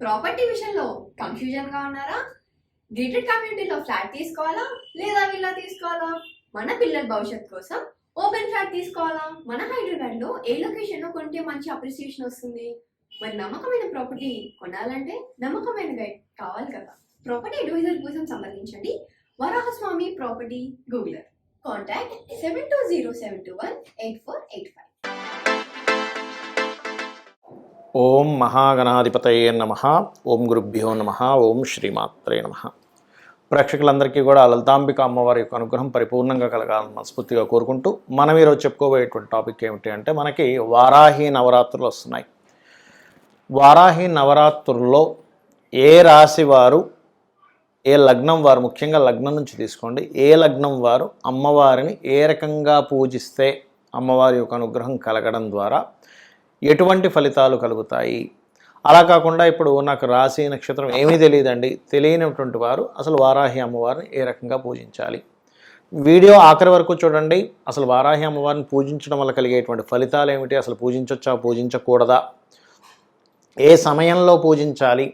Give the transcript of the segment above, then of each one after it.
Property విషయంలో confusion గా ఉన్నారా? గేటెడ్ కమ్యూనిటీలో ఫ్లాట్ తీసుకోవాలా లేదా విల్లా తీసుకోవాలా? మన పిల్లల భవిష్యత్ కోసం ఓపెన్ ఫ్లాట్ తీసుకోవాలా? మన హైదరాబాద్ లో ఏ లొకేషన్ లో కొంటే మంచి అప్రిసియేషన్ వస్తుంది? మరి నమ్మకమైన ప్రాపర్టీ కొనాలంటే నమ్మకమైన గైడ్ కావాలి కదా. ప్రాపర్టీ అడ్వైజర్ కోసం సంప్రదించండి వరాహస్వామి ప్రాపర్టీ గూగులర్. కాంటాక్ట్ 7207218485. ఓం మహాగణాధిపతయే నమః. ఓం గురుభ్యో నమః. ఓం శ్రీమాత్రే నమః. ప్రేక్షకులందరికీ కూడా లలితాంబిక అమ్మవారి యొక్క అనుగ్రహం పరిపూర్ణంగా కలగాలని మనస్ఫూర్తిగా కోరుకుంటూ మనం ఈరోజు చెప్పుకోబోయేటువంటి టాపిక్ ఏమిటి అంటే, మనకి వారాహి నవరాత్రులు వస్తున్నాయి. వారాహి నవరాత్రుల్లో ఏ రాశి వారు, ఏ లగ్నం వారు, ముఖ్యంగా లగ్నం నుంచి తీసుకోండి, ఏ లగ్నం వారు అమ్మవారిని ఏ రకంగా పూజిస్తే అమ్మవారి యొక్క అనుగ్రహం కలగడం ద్వారా ఎటువంటి ఫలితాలు కలుగుతాయి. అలా కాకుండా ఇప్పుడు నాకు రాశి నక్షత్రం ఏమీ తెలియదండి, తెలియనటువంటి వారు అసలు వారాహి అమ్మవారిని ఏ రకంగా పూజించాలి. వీడియో ఆఖరి వరకు చూడండి. అసలు వారాహి అమ్మవారిని పూజించడం వల్ల కలిగేటువంటి ఫలితాలు ఏమిటి, అసలు పూజించవచ్చా పూజించకూడదా, ఏ సమయంలో పూజించాలి,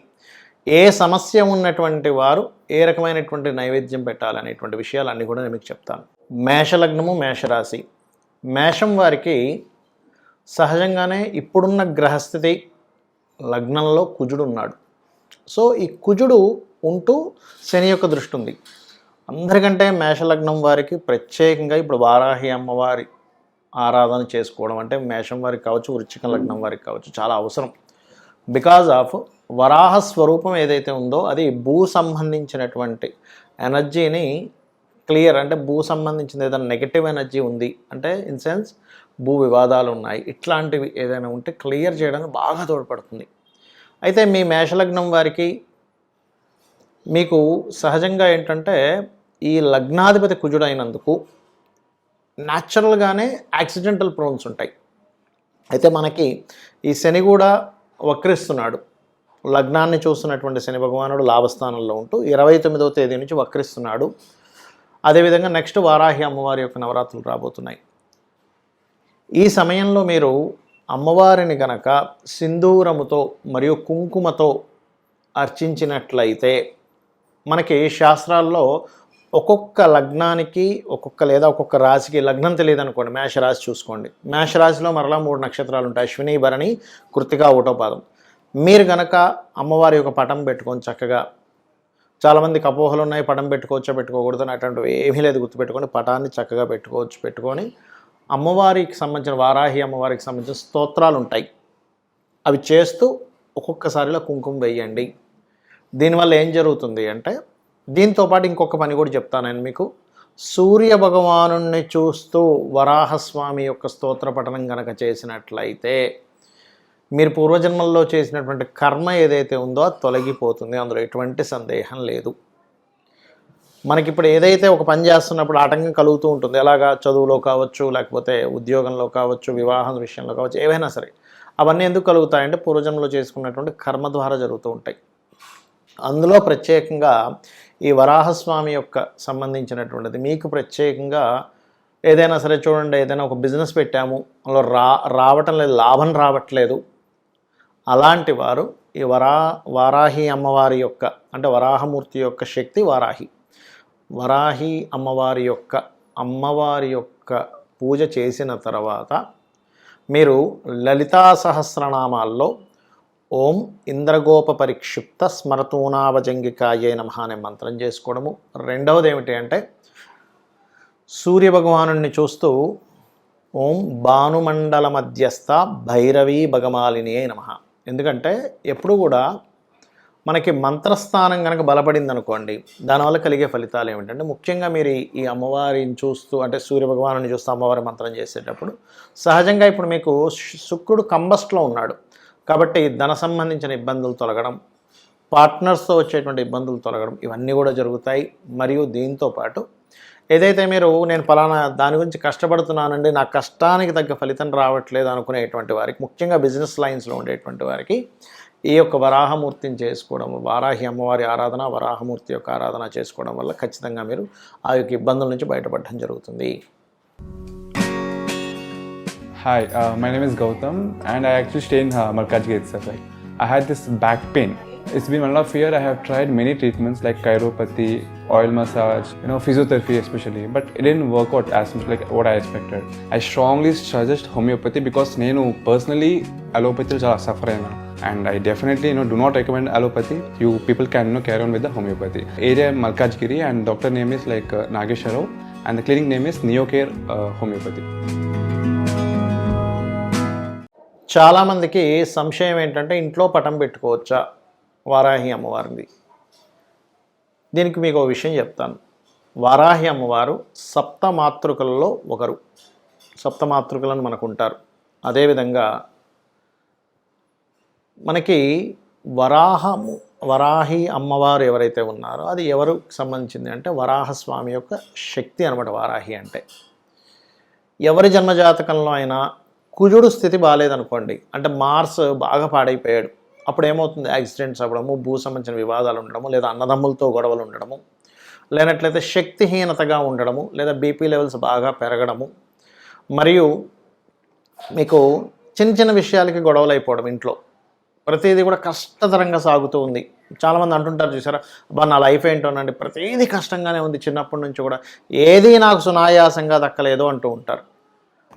ఏ సమస్య ఉన్నటువంటి వారు ఏ రకమైనటువంటి నైవేద్యం పెట్టాలనేటువంటి విషయాలన్నీ కూడా నేను మీకు చెప్తాను. మేషలగ్నము, మేషరాశి. మేషం వారికి సహజంగానే ఇప్పుడున్న గ్రహస్థితి లగ్నంలో కుజుడు ఉన్నాడు. సో ఈ కుజుడు ఉంటూ శని యొక్క దృష్టి ఉంది. అందరికంటే మేషలగ్నం వారికి ప్రత్యేకంగా ఇప్పుడు వారాహి అమ్మవారి ఆరాధన చేసుకోవడం అంటే మేషం వారికి కావచ్చు, వృశ్చిక లగ్నం వారికి కావచ్చు చాలా అవసరం. బికాజ్ ఆఫ్ వరాహ స్వరూపం ఏదైతే ఉందో అది భూ సంబంధించినటువంటి ఎనర్జీని క్లియర్, అంటే భూ సంబంధించిన ఏదైనా నెగిటివ్ ఎనర్జీ ఉంది అంటే ఇన్ సెన్స్ భూ వివాదాలు ఉన్నాయి, ఇట్లాంటివి ఏదైనా ఉంటే క్లియర్ చేయడానికి బాగా తోడ్పడుతుంది. అయితే మీ మేషలగ్నం వారికి మీకు సహజంగా ఏంటంటే ఈ లగ్నాధిపతి కుజుడు అయినందుకు న్యాచురల్గానే యాక్సిడెంటల్ ప్రోన్స్ ఉంటాయి. అయితే మనకి ఈ శని కూడా వక్రిస్తున్నాడు. లగ్నాన్ని చూస్తున్నటువంటి శని భగవానుడు లాభస్థానంలో ఉంటూ 29వ తేదీ నుంచి వక్రిస్తున్నాడు. అదేవిధంగా నెక్స్ట్ వారాహి అమ్మవారి యొక్క నవరాత్రులు రాబోతున్నాయి. ఈ సమయంలో మీరు అమ్మవారిని కనుక సింధూరముతో మరియు కుంకుమతో అర్చించినట్లయితే మనకి శాస్త్రాల్లో ఒక్కొక్క లగ్నానికి లేదా ఒక్కొక్క రాశికి, లగ్నం తెలియదు అనుకోండి, మేషరాశి చూసుకోండి. మేషరాశిలో మరలా 3 నక్షత్రాలు ఉంటాయి: అశ్విని, భరణి, కృత్తిక, ఊటోపాదం. మీరు కనుక అమ్మవారి యొక్క పటం పెట్టుకొని చక్కగా, చాలామందికి అపోహలు ఉన్నాయి పటం పెట్టుకోవచ్చా పెట్టుకోకూడదు అని, అటువంటివి ఏమీ లేదు. గుర్తుపెట్టుకొని పటాన్ని చక్కగా పెట్టుకొని అమ్మవారికి సంబంధించిన వారాహి అమ్మవారికి సంబంధించిన స్తోత్రాలు ఉంటాయి, అవి చేస్తూ ఒక్కొక్కసారిలో కుంకుమ వేయండి. దీనివల్ల ఏం జరుగుతుంది అంటే, దీంతోపాటు ఇంకొక పని కూడా చెప్తాను నేను మీకు. సూర్య భగవానుణ్ణి చూస్తూ వరాహస్వామి యొక్క స్తోత్ర పఠనం కనుక చేసినట్లయితే మీరు పూర్వజన్మల్లో చేసినటువంటి కర్మ ఏదైతే ఉందో అది తొలగిపోతుంది, అందులో ఎటువంటి సందేహం లేదు. మనకిప్పుడు ఏదైతే ఒక పని చేస్తున్నప్పుడు ఆటంకం కలుగుతూ ఉంటుంది, ఎలాగా చదువులో కావచ్చు, లేకపోతే ఉద్యోగంలో కావచ్చు, వివాహం విషయంలో కావచ్చు, ఏవైనా సరే అవన్నీ ఎందుకు కలుగుతాయంటే పూర్వజన్మలో చేసుకున్నటువంటి కర్మ ద్వారా జరుగుతూ ఉంటాయి. అందులో ప్రత్యేకంగా ఈ వరాహస్వామి యొక్క సంబంధించినటువంటిది మీకు ప్రత్యేకంగా ఏదైనా సరే చూడండి, ఏదైనా ఒక బిజినెస్ పెట్టాము, అందులో రావటం లేదు, లాభం రావట్లేదు, అలాంటి వారు ఈ వారాహి అమ్మవారి యొక్క, అంటే వరాహమూర్తి యొక్క శక్తి వారాహి అమ్మవారి యొక్క పూజ చేసిన తర్వాత మీరు లలితా సహస్రనామాల్లో ఓం ఇంద్రగోప పరిక్షిప్త స్మరతూనావజంగికాయే నమః అనే మంత్రం చేసుకోవడము. రెండవది ఏమిటి అంటే, సూర్యభగవానుణ్ణి చూస్తూ ఓం భానుమండల మధ్యస్థ భైరవీ భగమాలినియే నమః. ఎందుకంటే ఎప్పుడు కూడా మనకి మంత్రస్థానం కనుక బలపడింది అనుకోండి, దానివల్ల కలిగే ఫలితాలు ఏమిటంటే, ముఖ్యంగా మీరు ఈ అమ్మవారిని చూస్తూ, అంటే సూర్యభగవానుని చూస్తూ అమ్మవారి మంత్రం చేసేటప్పుడు సహజంగా ఇప్పుడు మీకు శుక్రుడు కంబస్ట్లో ఉన్నాడు కాబట్టి ధన సంబంధించిన ఇబ్బందులు తొలగడం, పార్ట్నర్స్తో వచ్చేటువంటి ఇబ్బందులు తొలగడం, ఇవన్నీ కూడా జరుగుతాయి. మరియు దీంతోపాటు ఏదైతే మీరు నేను ఫలానా దాని గురించి కష్టపడుతున్నానండి, నా కష్టానికి తగ్గ ఫలితం రావట్లేదు అనుకునేటువంటి వారికి, ముఖ్యంగా బిజినెస్ లైన్స్లో ఉండేటువంటి వారికి ఈ యొక్క వరాహమూర్తిని చేసుకోవడం, వారాహి అమ్మవారి ఆరాధన, వరాహమూర్తి యొక్క ఆరాధన చేసుకోవడం వల్ల ఖచ్చితంగా మీరు ఆ యొక్క ఇబ్బందుల నుంచి బయటపడడం జరుగుతుంది. Hi, my name is Gautam and I actually stay in Markaj Gate, sir. I had this back pain It's been 1.5 years. I have tried many treatments like chiropathy, oil massage, physiotherapy especially, but it didn't work out as much like what I expected. I strongly suggest homeopathy because నేను personally allopathy చాలా suffer అయినా. And I definitely do not recommend allopathy. You people can carry on with the homeopathy. Area Malkajgiri and doctor name is like Nageshwar Rao and the clinic name is Neocare Homeopathy. చాలామందికి సంశయం ఏంటంటే ఇంట్లో పటం పెట్టుకోవచ్చా వారాహి అమ్మవారిది. దీనికి మీకు ఒక విషయం చెప్తాను. వారాహి అమ్మవారు సప్తమాతృకలలో ఒకరు. సప్తమాతృకలను మనకు ఉంటారు. అదేవిధంగా మనకి వరాహి అమ్మవారు ఎవరైతే ఉన్నారో అది ఎవరికి సంబంధించింది అంటే వరాహస్వామి యొక్క శక్తి అనమాట. వారాహి అంటే ఎవరి జన్మజాతకంలో అయినా కుజుడు స్థితి బాగాలేదనుకోండి, అంటే మార్స్ బాగా పాడైపోయాడు, అప్పుడు ఏమవుతుంది? యాక్సిడెంట్స్ అవ్వడము, భూ సంబంధించిన వివాదాలు ఉండడము, లేదా అన్నదమ్ములతో గొడవలు ఉండడము, లేనట్లయితే శక్తిహీనతగా ఉండడము, లేదా బీపీ లెవెల్స్ బాగా పెరగడము, మరియు మీకు చిన్న చిన్న విషయాలకి గొడవలు అయిపోవడం, ఇంట్లో ప్రతిదీ కూడా కష్టతరంగా సాగుతూ ఉంది. చాలామంది అంటుంటారు చూసారా, అబ్బా నా లైఫ్ ఏంటోనండి ప్రతిదీ కష్టంగానే ఉంది, చిన్నప్పటి నుంచి కూడా ఏదీ నాకు సునాయాసంగా దక్కలేదు అంటూ ఉంటారు.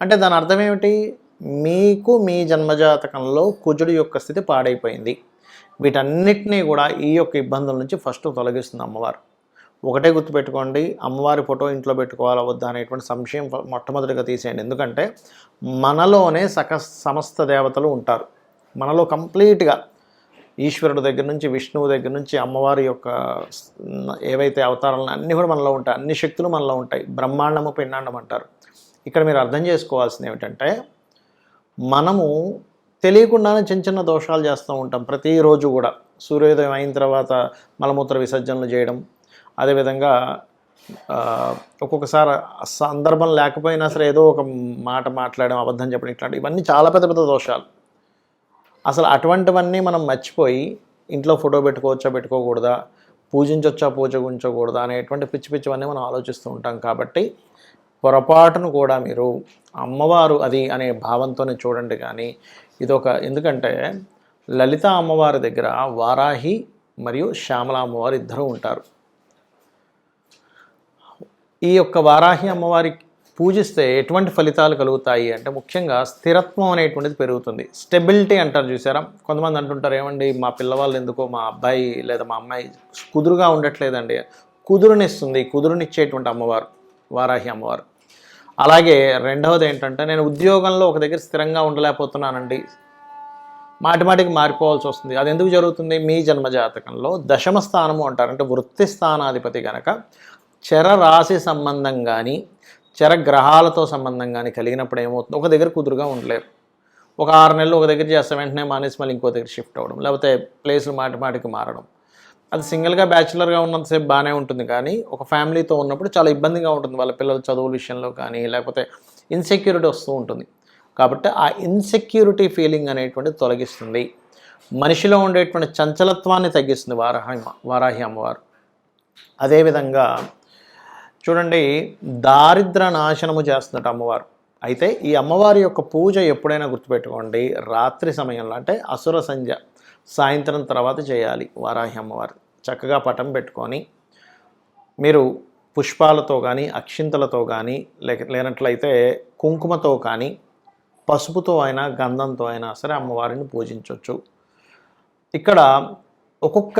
అంటే దాని అర్థం ఏమిటి? మీకు మీ జన్మజాతకంలో కుజుడు యొక్క స్థితి పాడైపోయింది. వీటన్నిటినీ కూడా ఈ యొక్క ఇబ్బందుల నుంచి ఫస్ట్ తొలగిస్తుంది అమ్మవారు. ఒకటే గుర్తుపెట్టుకోండి, అమ్మవారి ఫోటో ఇంట్లో పెట్టుకోవాలా వద్దా అనేటువంటి సంశయం మొట్టమొదటిగా తీసేయండి. ఎందుకంటే మనలోనే సమస్త దేవతలు ఉంటారు. మనలో కంప్లీట్గా ఈశ్వరుడు దగ్గర నుంచి, విష్ణువు దగ్గర నుంచి, అమ్మవారి యొక్క ఏవైతే అవతారాలను అన్నీ కూడా మనలో ఉంటాయి. అన్ని శక్తులు మనలో ఉంటాయి. బ్రహ్మాండము పిండాండం అంటారు. ఇక్కడ మీరు అర్థం చేసుకోవాల్సింది ఏమిటంటే, మనము తెలియకుండానే చిన్న చిన్న దోషాలు చేస్తూ ఉంటాం. ప్రతిరోజు కూడా సూర్యోదయం అయిన తర్వాత మలమూత్ర విసర్జనలు చేయడం, అదేవిధంగా ఒక్కొక్కసారి సందర్భం లేకపోయినా సరే ఏదో ఒక మాట మాట్లాడడం, అబద్ధం చెప్పడం, ఇట్లాంటి ఇవన్నీ చాలా పెద్ద పెద్ద దోషాలు. అసలు అటువంటివన్నీ మనం మర్చిపోయి ఇంట్లో ఫోటో పెట్టుకోవచ్చా పెట్టుకోకూడదా, పూజించవచ్చా పూజించకూడదా అనేటువంటి పిచ్చి పిచ్చివన్నీ మనం ఆలోచిస్తూ ఉంటాం. కాబట్టి పొరపాటును కూడా మీరు అమ్మవారు అది అనే భావంతోనే చూడండి. కానీ ఎందుకంటే లలిత అమ్మవారి దగ్గర వారాహి మరియు శ్యామల అమ్మవారు ఇద్దరూ ఉంటారు. ఈ యొక్క వారాహి అమ్మవారి పూజిస్తే ఎటువంటి ఫలితాలు కలుగుతాయి అంటే, ముఖ్యంగా స్థిరత్వం అనేటువంటిది పెరుగుతుంది. స్టెబిలిటీ అంటారు చూసారా. కొంతమంది అంటుంటారు, ఏమండి మా పిల్లవాళ్ళు ఎందుకో, మా అబ్బాయి లేదా మా అమ్మాయి కుదురుగా ఉండట్లేదండి. కుదురునిస్తుంది, కుదురునిచ్చేటువంటి అమ్మవారు వారాహి అమ్మవారు. అలాగే రెండవది ఏంటంటే, నేను ఉద్యోగంలో ఒక దగ్గర స్థిరంగా ఉండలేకపోతున్నానండి, మాటిమాటికి మారిపోవాల్సి వస్తుంది. అది ఎందుకు జరుగుతుంది? మీ జన్మజాతకంలో దశమ స్థానము అంటారు. అంటే వృత్తి స్థానాధిపతి కనుక చరరాశి సంబంధం కానీ చరగ్రహాలతో సంబంధం కానీ కలిగినప్పుడు ఏమవుతుంది? ఒక దగ్గర కుదురుగా ఉండలేరు. ఒక 6 నెలలు ఒక దగ్గర చేస్తే వెంటనే మానేసి మళ్ళీ ఇంకో దగ్గర షిఫ్ట్ అవ్వడం, లేకపోతే ప్లేసులు మాటిమాటికి మారడం. అది సింగిల్గా బ్యాచులర్గా ఉన్నంతసేపు బాగానే ఉంటుంది, కానీ ఒక ఫ్యామిలీతో ఉన్నప్పుడు చాలా ఇబ్బందిగా ఉంటుంది. వాళ్ళ పిల్లల చదువుల విషయంలో కానీ, లేకపోతే ఇన్సెక్యూరిటీ వస్తూ ఉంటుంది. కాబట్టి ఆ ఇన్సెక్యూరిటీ ఫీలింగ్ అనేటువంటిది తొలగిస్తుంది. మనిషిలో ఉండేటువంటి చంచలత్వాన్ని తగ్గిస్తుంది వారాహి అమ్మవారు. అదేవిధంగా చూడండి, దారిద్ర నాశనము చేస్తున్నట్టు అమ్మవారు. అయితే ఈ అమ్మవారి యొక్క పూజ ఎప్పుడైనా గుర్తుపెట్టుకోండి, రాత్రి సమయంలో, అంటే అసుర సంధ్య సాయంత్రం తర్వాత చేయాలి. వారాహి అమ్మవారు చక్కగా పటం పెట్టుకొని మీరు పుష్పాలతో కానీ, అక్షింతలతో కానీ, లేనట్లయితే కుంకుమతో కానీ, పసుపుతో అయినా, గంధంతో అయినా సరే అమ్మవారిని పూజించవచ్చు. ఇక్కడ ఒక్కొక్క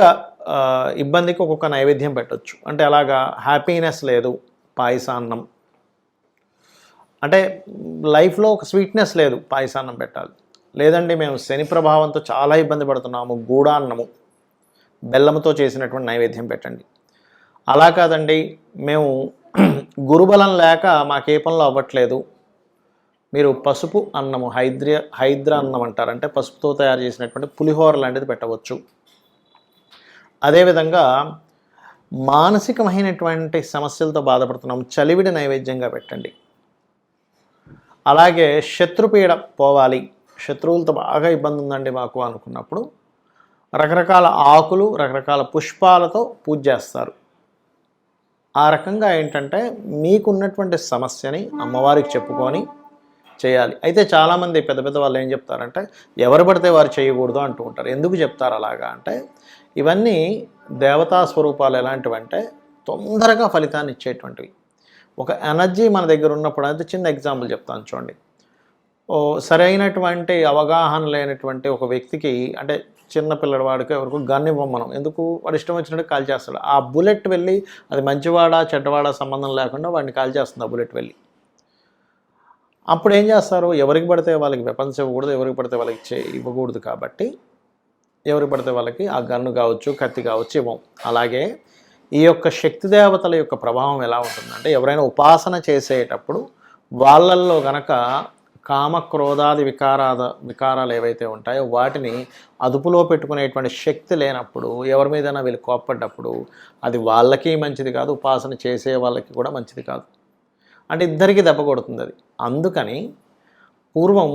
ఇబ్బందికి ఒక్కొక్క నైవేద్యం పెట్టవచ్చు. అంటే అలాగా హ్యాపీనెస్ లేదు, పాయసాన్నం. అంటే లైఫ్లో ఒక స్వీట్నెస్ లేదు, పాయసాన్నం పెట్టాలి. లేదండి మేము శని ప్రభావంతో చాలా ఇబ్బంది పడుతున్నాము, గూడాన్నము బెల్లంతో చేసినటువంటి నైవేద్యం పెట్టండి. అలా కాదండి మేము గురుబలం లేక మాకే పనులు అవ్వట్లేదు, మీరు పసుపు అన్నము, హైద్ర అన్నం అంటారు, అంటే పసుపుతో తయారు చేసినటువంటి పులిహోర లాంటిది పెట్టవచ్చు. అదేవిధంగా మానసికమైనటువంటి సమస్యలతో బాధపడుతున్నాము, చలివిడి నైవేద్యంగా పెట్టండి. అలాగే శత్రుపీడ పోవాలి, శత్రువులతో బాగా ఇబ్బంది ఉందండి మాకు అనుకున్నప్పుడు రకరకాల ఆకులు, రకరకాల పుష్పాలతో పూజ చేస్తారు. ఆ రకంగా ఏంటంటే మీకున్నటువంటి సమస్యని అమ్మవారికి చెప్పుకొని చేయాలి. అయితే చాలామంది పెద్ద పెద్ద వాళ్ళు ఏం చెప్తారంటే ఎవరు పడితే వారు చేయకూడదు అంటూ ఉంటారు. ఎందుకు చెప్తారు అలాగా అంటే ఇవన్నీ దేవతా స్వరూపాలు ఎలాంటివంటే తొందరగా ఫలితాన్ని ఇచ్చేటువంటివి. ఒక ఎనర్జీ మన దగ్గర ఉన్నప్పుడు అయితే చిన్న ఎగ్జాంపుల్ చెప్తాను చూడండి. సరైనటువంటి అవగాహన లేనటువంటి ఒక వ్యక్తికి అంటే చిన్న పిల్లవాడికి ఎవరికి గన్ ఇవ్వం మనం. ఎందుకు? వాడు ఇష్టం వచ్చినట్టు కాల్ చేస్తాడు. ఆ బుల్లెట్ వెళ్ళి అది మంచివాడా చెడ్డవాడా సంబంధం లేకుండా వాడిని కాల్ చేస్తుంది ఆ బుల్లెట్ వెళ్ళి. అప్పుడు ఏం చేస్తారు? ఎవరికి పడితే వాళ్ళకి వెపన్స్ ఇవ్వకూడదు, ఎవరికి పడితే వాళ్ళకి ఇవ్వకూడదు. కాబట్టి ఎవరికి పడితే వాళ్ళకి ఆ గన్ను కావచ్చు, కత్తి కావచ్చు ఇవ్వం. అలాగే ఈ యొక్క శక్తి దేవతల యొక్క ప్రభావం ఎలా ఉంటుందంటే ఎవరైనా ఉపాసన చేసేటప్పుడు వాళ్ళల్లో గనక కామ క్రోధాది వికారాలు ఏవైతే ఉంటాయో వాటిని అదుపులో పెట్టుకునేటువంటి శక్తి లేనప్పుడు ఎవరి మీదైనా వీళ్ళు కోప్పడ్డప్పుడు అది వాళ్ళకి మంచిది కాదు, ఉపాసన చేసే వాళ్ళకి కూడా మంచిది కాదు. అంటే ఇద్దరికీ దెబ్బ కొడుతుంది అది. అందుకని పూర్వం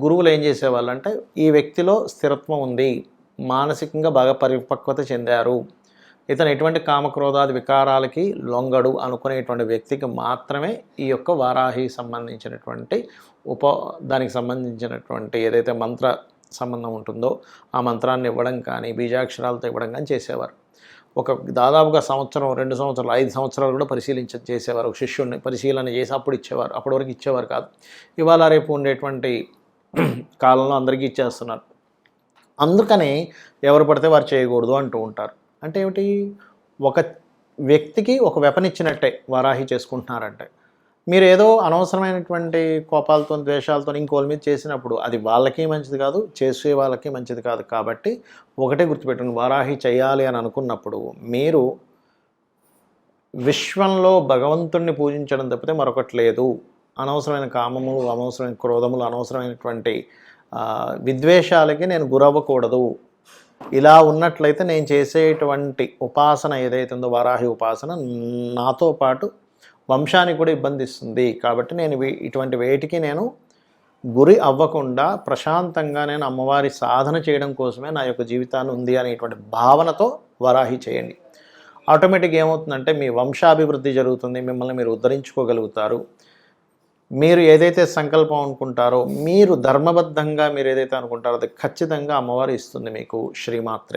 గురువులు ఏం చేసేవాళ్ళు అంటే ఈ వ్యక్తిలో స్థిరత్వం ఉంది, మానసికంగా బాగా పరిపక్వత చెందారు, ఇతను ఎటువంటి కామక్రోధాది వికారాలకి లొంగడు అనుకునేటువంటి వ్యక్తికి మాత్రమే ఈ యొక్క వారాహి సంబంధించినటువంటి దానికి సంబంధించినటువంటి ఏదైతే మంత్ర సంబంధం ఉంటుందో ఆ మంత్రాన్ని ఇవ్వడం కానీ బీజాక్షరాలతో ఇవ్వడం కానీ చేసేవారు. దాదాపుగా సంవత్సరం, 2 సంవత్సరాలు, 5 సంవత్సరాలు కూడా చేసేవారు. ఒక శిష్యుడిని పరిశీలన చేసి అప్పుడు ఇచ్చేవారు. అప్పటి వరకు ఇచ్చేవారు కాదు. ఇవాళ రేపు ఉండేటువంటి కాలంలో అందరికీ ఇచ్చేస్తున్నారు. అందుకని ఎవరు పడితే వారు చేయకూడదు అంటూ ఉంటారు. అంటే ఏమిటి? ఒక వ్యక్తికి ఒక వెపన్ ఇచ్చినట్టే వారాహి చేసుకుంటున్నారంటే. మీరు ఏదో అనవసరమైనటువంటి కోపాలతో ద్వేషాలతో ఇంకోళ్ళ మీద చేసినప్పుడు అది వాళ్ళకి మంచిది కాదు, చేసే వాళ్ళకి మంచిది కాదు. కాబట్టి ఒకటే గుర్తుపెట్టండి, వారాహి చేయాలి అని అనుకున్నప్పుడు మీరు విశ్వంలో భగవంతుణ్ణి పూజించడం తప్పితే మరొకటి లేదు. అనవసరమైన కామములు, అనవసరమైన క్రోధములు, అనవసరమైనటువంటి విద్వేషాలకి నేను గురవ్వకూడదు. ఇలా ఉన్నట్లయితే నేను చేసేటువంటి ఉపాసన ఏదైతే ఉందో వారాహి ఉపాసన నాతో పాటు వంశానికి కూడా ఇబ్బంది ఇస్తుంది. కాబట్టి నేను ఇటువంటి వేటికి నేను గురి అవ్వకుండా ప్రశాంతంగా నేను అమ్మవారి సాధన చేయడం కోసమే నా యొక్క జీవితాన్ని ఉంది అనేటువంటి భావనతో వరాహి చేయండి. ఆటోమేటిక్గా ఏమవుతుందంటే మీ వంశాభివృద్ధి జరుగుతుంది, మిమ్మల్ని మీరు ఉద్ధరించుకోగలుగుతారు. మీరు ఏదైతే సంకల్పం అనుకుంటారో, మీరు ధర్మబద్ధంగా మీరు ఏదైతే అనుకుంటారో అది ఖచ్చితంగా అమ్మవారు ఇస్తుంది మీకు. శ్రీమాత్రే